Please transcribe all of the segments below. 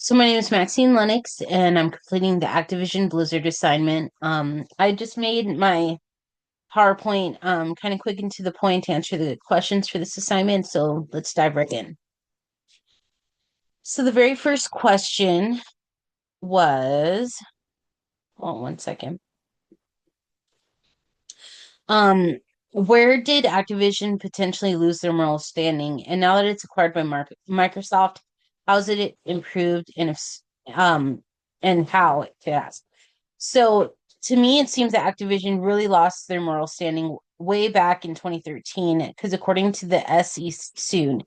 So my name is Maxine Lennox, and I'm completing the Activision Blizzard assignment. I just made my PowerPoint kind of quick and to the point to answer the questions for this assignment. So let's dive right in. So the very first question was, oh, one second. Um, where did Activision potentially lose their moral standing? And now that it's acquired by Microsoft, how's it improved, and how it has? So to me, it seems that Activision really lost their moral standing way back in 2013, because according to the SEC soon,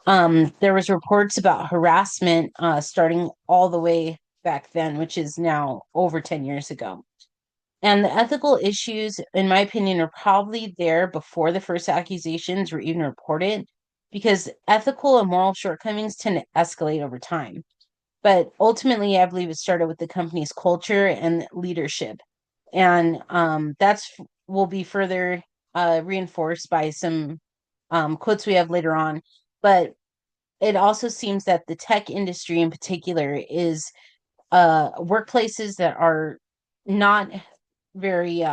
there was reports about harassment starting all the way back then, which is now over 10 years ago. And the ethical issues, in my opinion, are probably there before the first accusations were even reported, because ethical and moral shortcomings tend to escalate over time. But ultimately, I believe it started with the company's culture and leadership. And that's will be further reinforced by some quotes we have later on. But it also seems that the tech industry in particular is workplaces that are not very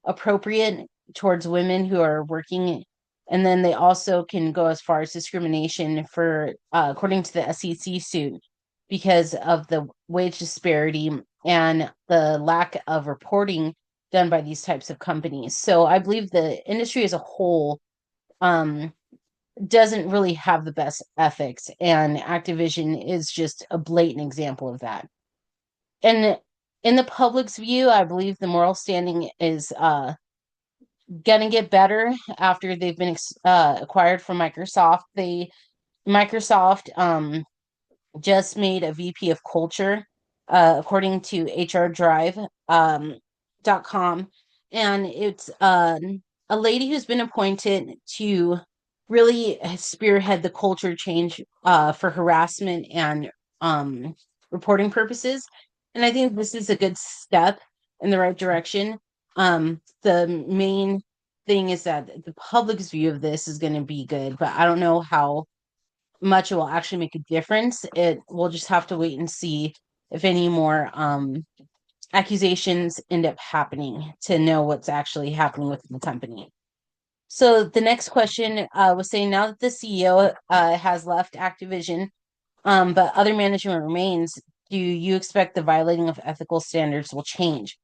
appropriate towards women who are working. And then they also can go as far as discrimination for, according to the SEC suit, because of the wage disparity and the lack of reporting done by these types of companies. So I believe the industry as a whole um, doesn't really have the best ethics, and Activision is just a blatant example of that. And in the public's view, I believe the moral standing is gonna get better after they've been acquired from Microsoft. Microsoft just made a VP of culture, according to HRDrive.com, and it's a lady who's been appointed to really spearhead the culture change for harassment and reporting purposes. And I think this is a good step in the right direction. The main thing is that the public's view of this is going to be good, but I don't know how much it will actually make a difference. It We'll just have to wait and see if any more accusations end up happening to know what's actually happening with the company. So the next question was saying, now that the CEO has left Activision, but other management remains, do you expect the violating of ethical standards will change?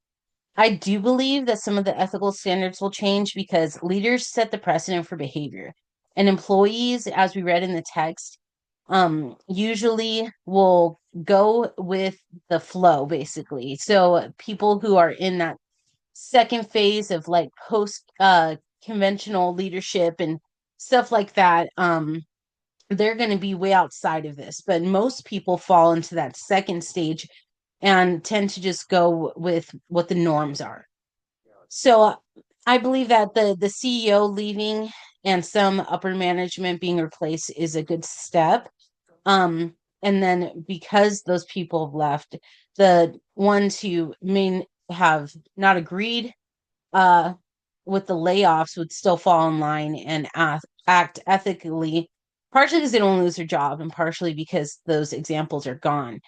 I do believe that some of the ethical standards will change because leaders set the precedent for behavior. And employees, as we read in the text, usually will go with the flow, basically. So people who are in that second phase of like post conventional leadership and stuff like that, they're going to be way outside of this. But most people fall into that second stage and tend to just go with what the norms are. So I believe that the CEO leaving and some upper management being replaced is a good step. And then because those people have left, the ones who may have not agreed uh, with the layoffs would still fall in line and act ethically, partially because they don't lose their job, and partially because those examples are gone.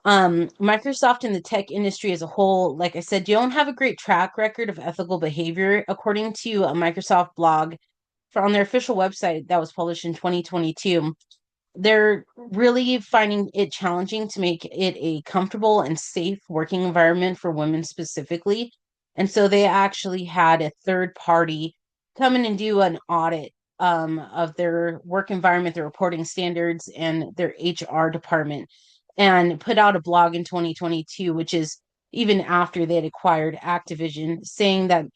Microsoft and the tech industry as a whole, like I said, don't have a great track record of ethical behavior. According to a Microsoft blog on their official website that was published in 2022, they're really finding it challenging to make it a comfortable and safe working environment for women specifically. And so they actually had a third party come in and do an audit of their work environment, their reporting standards, and their HR department, and put out a blog in 2022, which is even after they had acquired Activision, saying that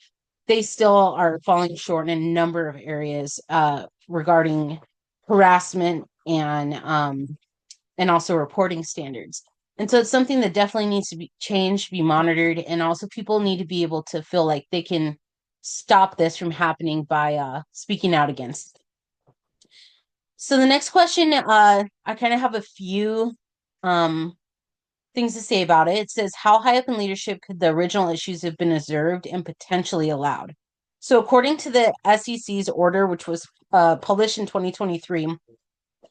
they still are falling short in a number of areas regarding harassment and also reporting standards. And so it's something that definitely needs to be changed, be monitored, and also people need to be able to feel like they can stop this from happening by speaking out against it. So the next question, I kind of have a few um, things to say about it. It says, how high up in leadership could the original issues have been observed and potentially allowed? So according to the SEC's order, which was published in 2023,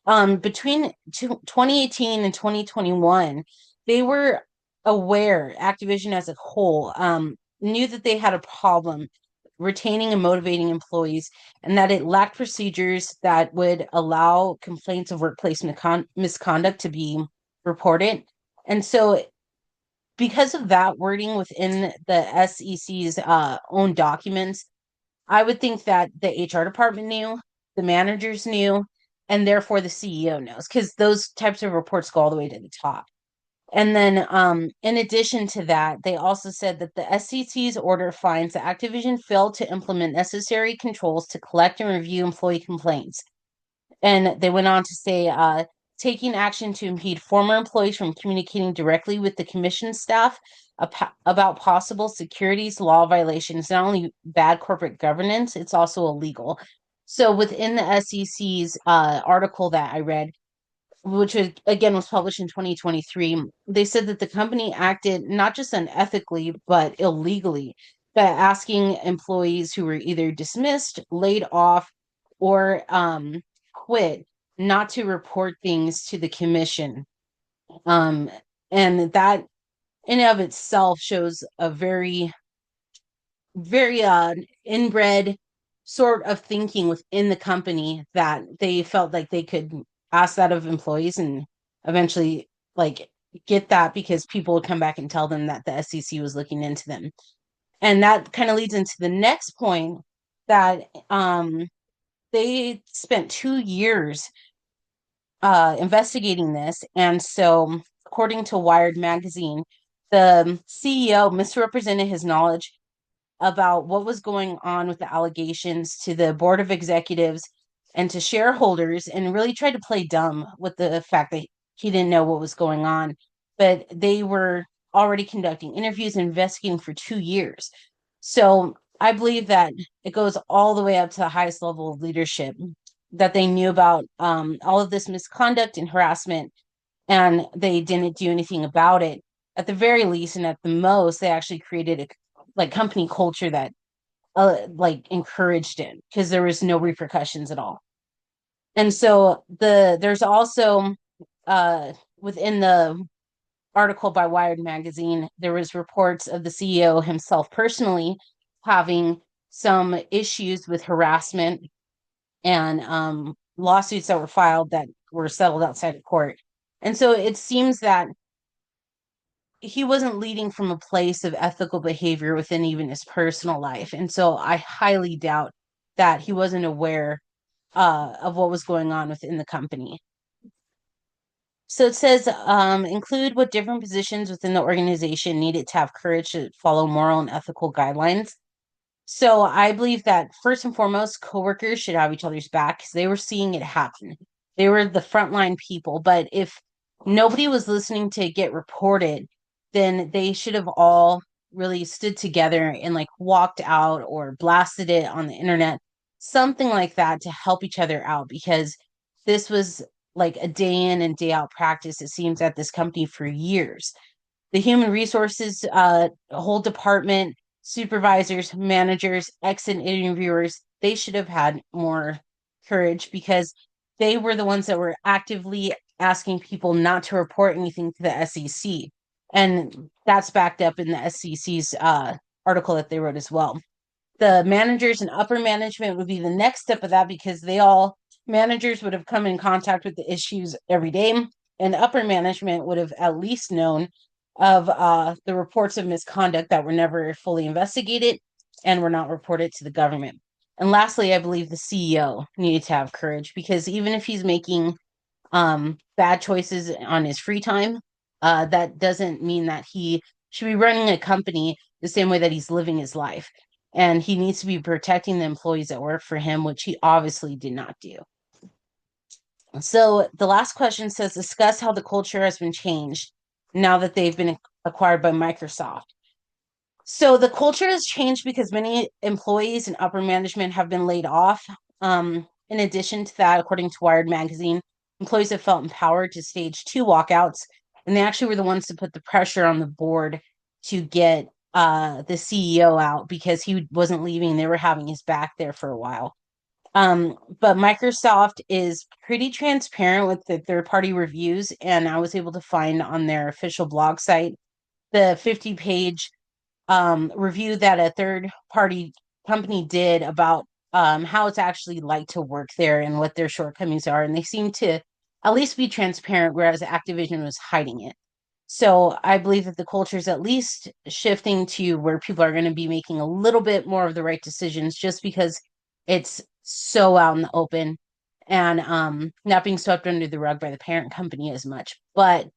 between 2018 and 2021, they were aware, Activision as a whole, knew that they had a problem retaining and motivating employees, and that it lacked procedures that would allow complaints of workplace misconduct to be reported. And so, because of that wording within the SEC's own documents, I would think that the HR department knew, the managers knew, and therefore the CEO knows, because those types of reports go all the way to the top. And then, in addition to that, they also said that the SEC's order finds that Activision failed to implement necessary controls to collect and review employee complaints. And they went on to say, taking action to impede former employees from communicating directly with the commission staff about possible securities law violations, not only bad corporate governance, it's also illegal. So within the SEC's article that I read, which was, again was published in 2023, they said that the company acted not just unethically, but illegally by asking employees who were either dismissed, laid off, or quit not to report things to the commission. Um, and that in and of itself shows a very, very inbred sort of thinking within the company that they felt like they could ask that of employees and eventually like get that because people would come back and tell them that the SEC was looking into them. And that kind of leads into the next point that they spent 2 years investigating this. And so, according to Wired magazine, the CEO misrepresented his knowledge about what was going on with the allegations to the board of executives and to shareholders, and really tried to play dumb with the fact that he didn't know what was going on. But they were already conducting interviews and investigating for 2 years. So I believe that it goes all the way up to the highest level of leadership, that they knew about all of this misconduct and harassment, and they didn't do anything about it. At the very least, and at the most, they actually created a like company culture that like encouraged it because there was no repercussions at all. And so there's also within the article by Wired magazine, there was reports of the CEO himself personally having some issues with harassment and lawsuits that were filed that were settled outside of court. And so it seems that he wasn't leading from a place of ethical behavior within even his personal life. And so I highly doubt that he wasn't aware of what was going on within the company. So it says, include what different positions within the organization needed to have courage to follow moral and ethical guidelines. So I believe that first and foremost, coworkers should have each other's back because they were seeing it happen. They were the frontline people. But if nobody was listening to get reported, then they should have all really stood together and like walked out or blasted it on the internet, something like that to help each other out because this was like a day in and day out practice, it seems, at this company for years. The human resources whole department, supervisors, managers, exit interviewers, they should have had more courage because they were the ones that were actively asking people not to report anything to the SEC. And that's backed up in the SEC's article that they wrote as well. The managers and upper management would be the next step of that because managers would have come in contact with the issues every day, and upper management would have at least known of the reports of misconduct that were never fully investigated and were not reported to the government. And lastly, I believe the CEO needed to have courage because even if he's making bad choices on his free time, that doesn't mean that he should be running a company the same way that he's living his life. And he needs to be protecting the employees that work for him, which he obviously did not do. So the last question says, discuss how the culture has been changed now that they've been acquired by Microsoft. So the culture has changed because many employees and upper management have been laid off. In addition to that, according to Wired magazine, employees have felt empowered to stage 2 walkouts, and they actually were the ones to put the pressure on the board to get the CEO out because he wasn't leaving. They were having his back there for a while. But Microsoft is pretty transparent with the third-party reviews, and I was able to find on their official blog site the 50-page review that a third-party company did about how it's actually like to work there and what their shortcomings are. And they seem to at least be transparent, whereas Activision was hiding it. So I believe that the culture is at least shifting to where people are going to be making a little bit more of the right decisions just because it's so out in the open and not being swept under the rug by the parent company as much. But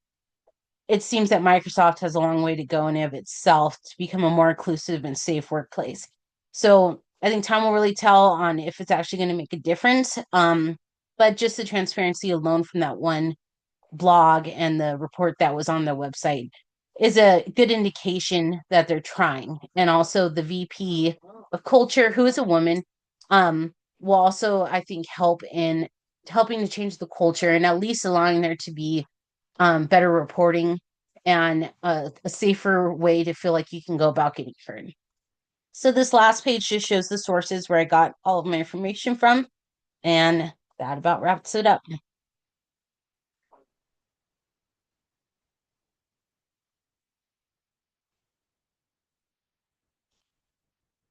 it seems that Microsoft has a long way to go in of itself to become a more inclusive and safe workplace. So I think time will really tell on if it's actually going to make a difference. But just the transparency alone from that one blog and the report that was on the website is a good indication that they're trying. And also the VP of culture, who is a woman, will also, I think, help in helping to change the culture and at least allowing there to be better reporting and a safer way to feel like you can go about getting heard. So this last page just shows the sources where I got all of my information from, and that about wraps it up.